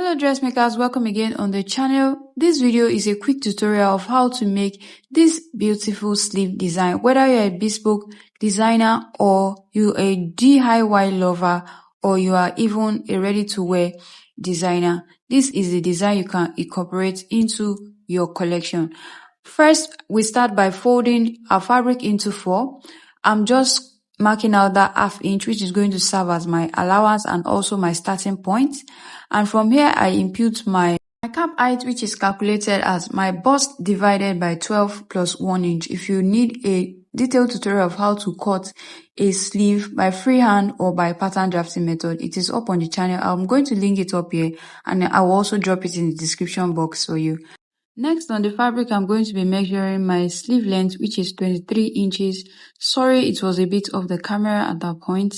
Hello dressmakers, welcome again on the channel. This video is a quick tutorial of how to make this beautiful sleeve design. Whether you're a bespoke designer or you're a DIY lover or you are even a ready-to-wear designer, this is the design you can incorporate into your collection. First, we start by folding our fabric into 4. I'm just marking out that ½ inch, which is going to serve as my allowance and also my starting point. And from here, I impute my cap height, which is calculated as my bust divided by 12 plus 1 inch. If you need a detailed tutorial of how to cut a sleeve by freehand or by pattern drafting method, it is up on the channel. I'm going to link it up here and I will also drop it in the description box for you. Next, on the fabric, I'm going to be measuring my sleeve length, which is 23 inches. Sorry, it was a bit off the camera at that point.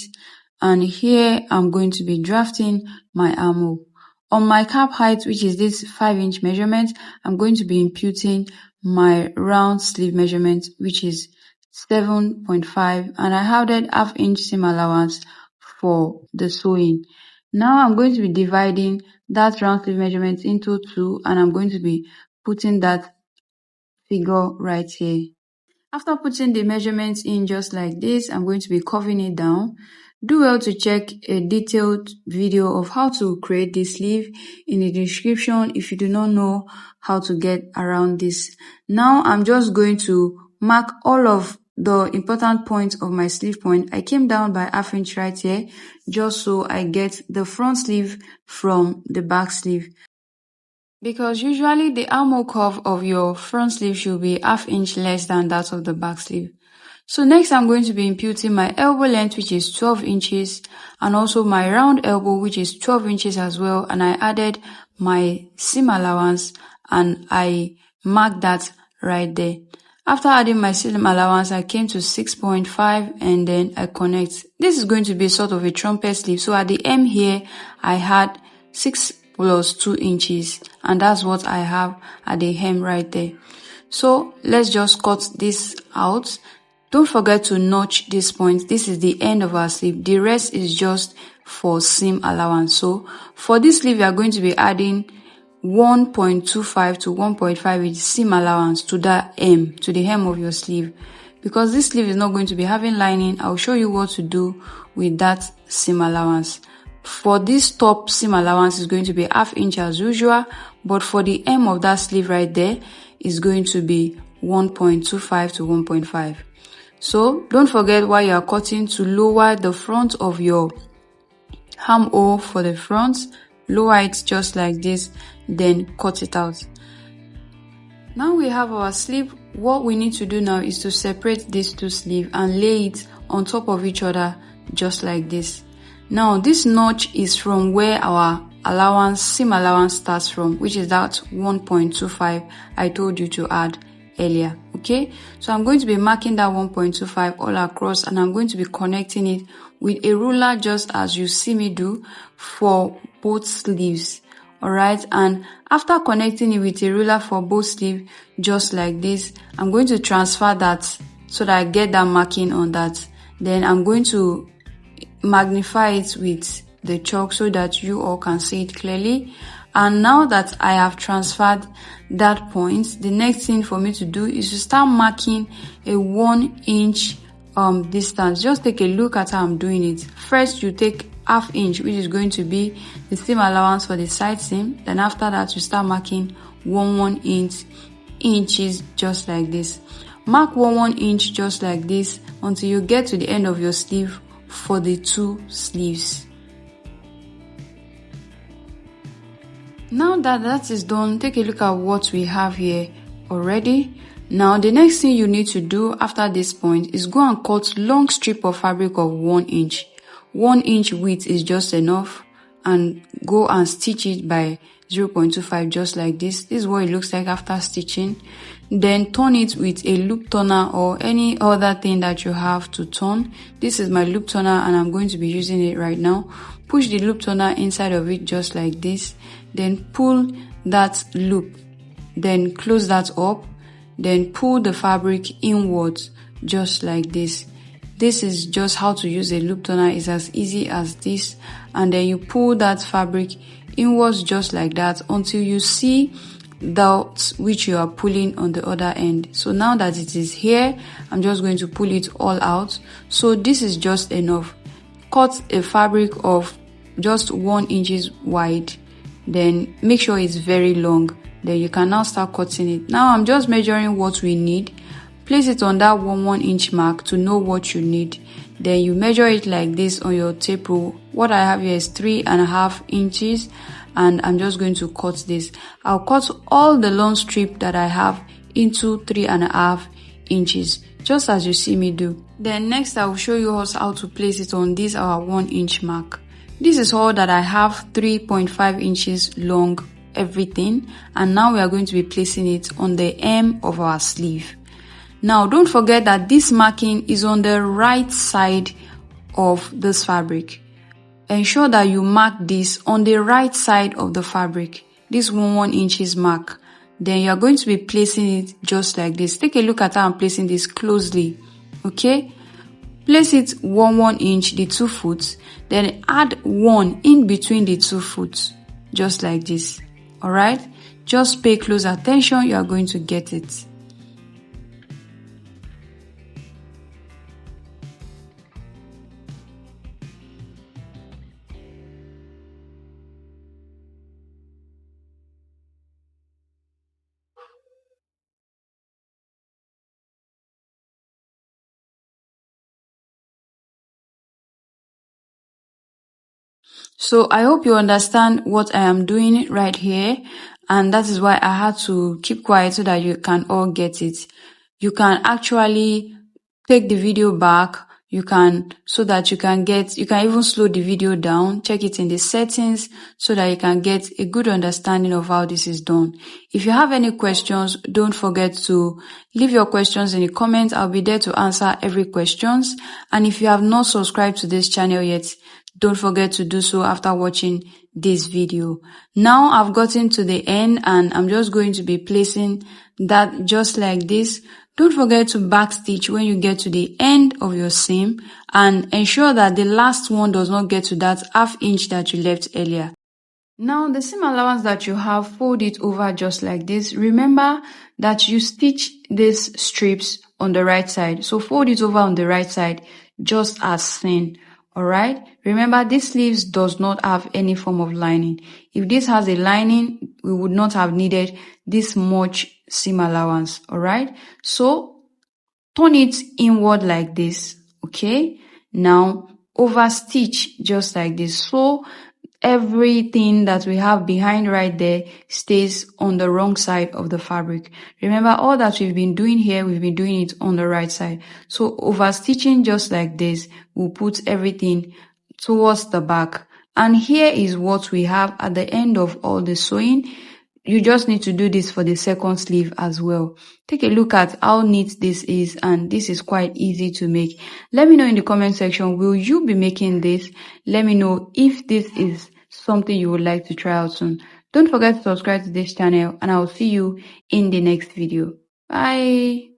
And here, I'm going to be drafting my armhole. On my cap height, which is this 5-inch measurement, I'm going to be imputing my round sleeve measurement, which is 7.5. And I added ½ inch seam allowance for the sewing. Now, I'm going to be dividing that round sleeve measurement into 2, and I'm going to be putting that figure right here. After putting the measurements in just like this, I'm going to be curving it down. Do well to check a detailed video of how to create this sleeve in the description if you do not know how to get around this. Now I'm just going to mark all of the important points of my sleeve point. I came down by ½ inch right here just so I get the front sleeve from the back sleeve. Because usually the armhole curve of your front sleeve should be ½ inch less than that of the back sleeve. So next I'm going to be imputing my elbow length, which is 12 inches, and also my round elbow, which is 12 inches as well. And I added my seam allowance and I marked that right there. After adding my seam allowance, I came to 6.5 and then I connect. This is going to be sort of a trumpet sleeve. So at the hem here, I had 6 plus 2 inches, and that's what I have at the hem right there. So let's just cut this out. Don't forget to notch this point. This is the end of our sleeve. The rest is just for seam allowance. So for this sleeve, we are going to be adding 1.25 to 1.5 inch seam allowance to that hem, to the hem of your sleeve. Because this sleeve is not going to be having lining, I'll show you what to do with that seam allowance. For this top, seam allowance is going to be ½ inch as usual, but for the hem of that sleeve right there is going to be 1.25 to 1.5. So don't forget while you are cutting to lower the front of your armhole for the front, lower it just like this, then cut it out. Now we have our sleeve. What we need to do now is to separate these two sleeves and lay it on top of each other just like this. Now this notch is from where our seam allowance starts from, which is that 1.25 I told you to add earlier. Okay, so I'm going to be marking that 1.25 all across, and I'm going to be connecting it with a ruler just as you see me do for both sleeves. Alright, and after connecting it with a ruler for both sleeves just like this, I'm going to transfer that so that I get that marking on that. Then I'm going to magnify it with the chalk so that you all can see it clearly. And now that I have transferred that point, the next thing for me to do is to start marking a 1 inch distance. Just take a look at how I'm doing it. First you take ½ inch, which is going to be the seam allowance for the side seam. Then after that you start marking 1 inches just like this. Mark 1 inch just like this until you get to the end of your sleeve for the two sleeves. Now that that is done, take a look at what we have here already. Now the next thing you need to do after this point is go and cut long strip of fabric of 1 inch. 1 inch width is just enough, and go and stitch it by 0.25 just like this. This is what it looks like after stitching. Then turn it with a loop turner or any other thing that you have to turn. This is my loop turner and I'm going to be using it right now. Push the loop turner inside of it just like this. Then pull that loop. Then close that up. Then pull the fabric inwards just like this. This is just how to use a loop turner. It's as easy as this. And then you pull that fabric inwards just like that until you see that which you are pulling on the other end. So now that it is here, I'm just going to pull it all out. So this is just enough. Cut a fabric of just 1 inch wide, then make sure it's very long. Then you can now start cutting it. Now I'm just measuring what we need. Place it on that 1 inch mark to know what you need. Then you measure it like this on your tape rule. What I have here is 3.5 inches, and I'm just going to cut this. I'll cut all the long strip that I have into 3.5 inches, just as you see me do. Then next I will show you how to place it on this our 1 inch mark. This is all that I have, 3.5 inches long, everything. And now we are going to be placing it on the hem of our sleeve. Now don't forget that this marking is on the right side of this fabric. Ensure that you mark this on the right side of the fabric, this 1 inches mark. Then you are going to be placing it just like this. Take a look at how I'm placing this closely. Okay? Place it 1 inch, the 2 foot, then add 1 in between the 2 foot, just like this. Alright? Just pay close attention, you are going to get it. So I hope you understand what I am doing right here, and that is why I had to keep quiet so that you can all get it. You can actually take the video back, so that you can even slow the video down, check it in the settings so that you can get a good understanding of how this is done. If you have any questions, don't forget to leave your questions in the comments. I'll be there to answer every questions. And if you have not subscribed to this channel yet, don't forget to do so after watching this video. Now I've gotten to the end and I'm just going to be placing that just like this. Don't forget to backstitch when you get to the end of your seam and ensure that the last one does not get to that ½ inch that you left earlier. Now the seam allowance that you have, fold it over just like this. Remember that you stitch these strips on the right side. So fold it over on the right side just as seen. Alright, remember this sleeves does not have any form of lining. If this has a lining, we would not have needed this much seam allowance. Alright, so turn it inward like this. Okay, now over stitch just like this. So everything that we have behind right there stays on the wrong side of the fabric. Remember, all that we've been doing here, we've been doing it on the right side. So over stitching just like this, we'll put everything towards the back. And here is what we have at the end of all the sewing. You just need to do this for the second sleeve as well. Take a look at how neat this is, and this is quite easy to make. Let me know in the comment section, will you be making this? Let me know if this is something you would like to try out soon. Don't forget to subscribe to this channel, and I will see you in the next video. Bye.